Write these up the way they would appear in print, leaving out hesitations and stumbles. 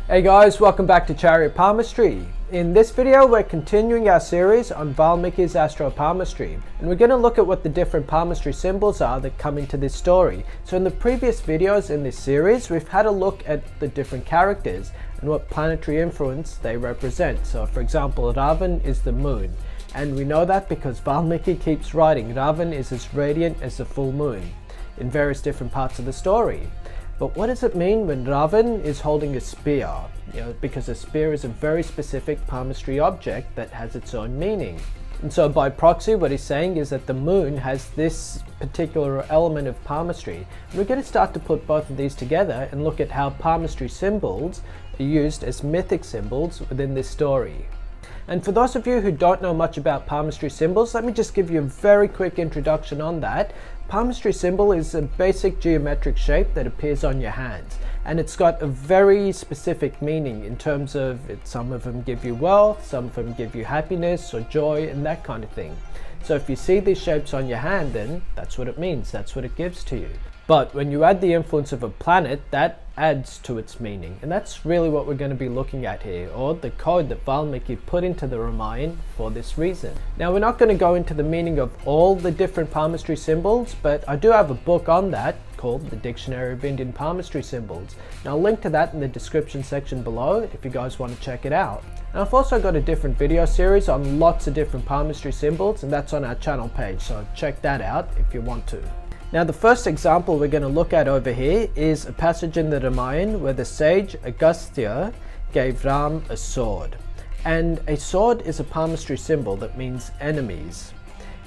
Hey guys, welcome back to Chariot Palmistry. In this video, we're continuing our series on Valmiki's Astro Palmistry, and we're going to look at what the different palmistry symbols are that come into this story. So in the previous videos in this series, we've had a look at the different characters and what planetary influence they represent. So for example, Ravan is the moon, and we know that because Valmiki keeps writing Ravan is as radiant as the full moon in various different parts of the story. But what does it mean when Ravan is holding a spear? Because a spear is a very specific palmistry object that has its own meaning. And so by proxy, what he's saying is that the moon has this particular element of palmistry. And we're going to start to put both of these together and look at how palmistry symbols are used as mythic symbols within this story. And for those of you who don't know much about palmistry symbols, let me just give you a very quick introduction on that. Palmistry symbol is a basic geometric shape that appears on your hands, and it's got a very specific meaning in terms of some of them give you wealth, some of them give you happiness or joy and that kind of thing. So if you see these shapes on your hand, then that's what it means, that's what it gives to you. But when you add the influence of a planet, that adds to its meaning, and that's really what we're going to be looking at here, or the code that Valmiki put into the Ramayana for this reason. Now we're not going to go into the meaning of all the different palmistry symbols, but I do have a book on that called The Dictionary of Indian Palmistry Symbols, and I'll link to that in the description section below if you guys want to check it out. And I've also got a different video series on lots of different palmistry symbols, and that's on our channel page, so check that out if you want to. Now the first example we're going to look at over here is a passage in the Ramayana where the sage Agastya gave Ram a sword. And a sword is a palmistry symbol that means enemies.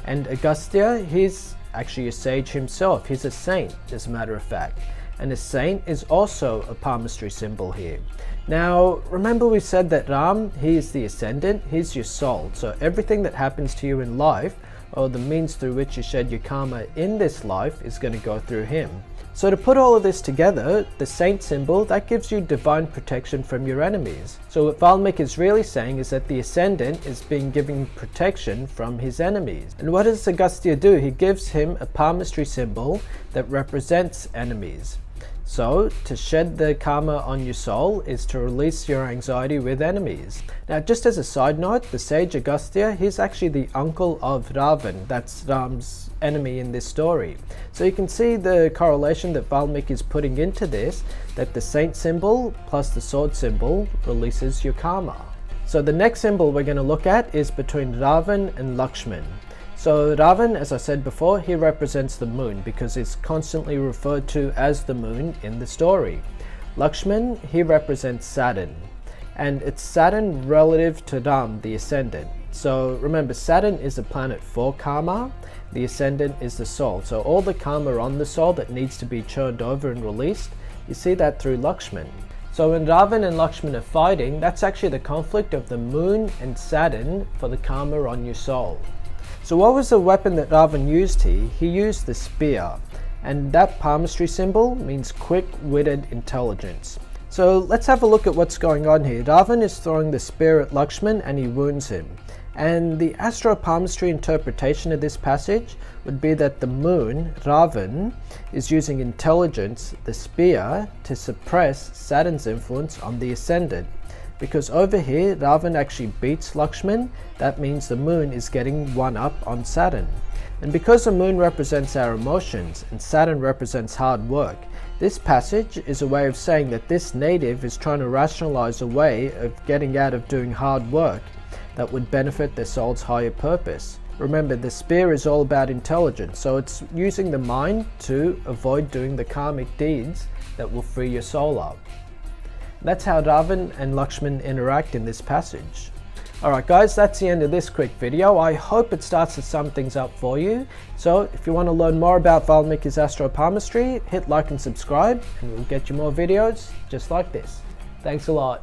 And Agastya, he's actually a sage himself, he's a saint as a matter of fact. And a saint is also a palmistry symbol here. Now remember we said that Ram, he is the ascendant, he's your soul. So everything that happens to you in life, or the means through which you shed your karma in this life, is going to go through him. So to put all of this together, the saint symbol, that gives you divine protection from your enemies. So what Valmiki is really saying is that the ascendant is being given protection from his enemies. And what does Agastya do? He gives him a palmistry symbol that represents enemies. So, to shed the karma on your soul is to release your anxiety with enemies. Now, just as a side note, the sage Agastya, he's actually the uncle of Ravan. That's Ram's enemy in this story. So you can see the correlation that Valmiki is putting into this, that the saint symbol plus the sword symbol releases your karma. So the next symbol we're going to look at is between Ravan and Lakshman. So Ravan, as I said before, he represents the moon because it's constantly referred to as the moon in the story. Lakshman, he represents Saturn, and it's Saturn relative to Ram, the ascendant. So remember, Saturn is a planet for karma, the ascendant is the soul. So all the karma on the soul that needs to be churned over and released, you see that through Lakshman. So when Ravan and Lakshman are fighting, that's actually the conflict of the moon and Saturn for the karma on your soul. So what was the weapon that Ravan used here? He used the spear, and that palmistry symbol means quick-witted intelligence. So let's have a look at what's going on here. Ravan is throwing the spear at Lakshman and he wounds him. And the astro-palmistry interpretation of this passage would be that the moon, Ravan, is using intelligence, the spear, to suppress Saturn's influence on the ascendant. Because over here, Ravan actually beats Lakshman, that means the moon is getting one up on Saturn. And because the moon represents our emotions and Saturn represents hard work, this passage is a way of saying that this native is trying to rationalize a way of getting out of doing hard work that would benefit their soul's higher purpose. Remember, the spear is all about intelligence, so it's using the mind to avoid doing the karmic deeds that will free your soul up. That's how Ravan and Lakshman interact in this passage. Alright guys, that's the end of this quick video. I hope it starts to sum things up for you. So if you want to learn more about Valmiki's Astro Palmistry, hit like and subscribe, and we'll get you more videos just like this. Thanks a lot.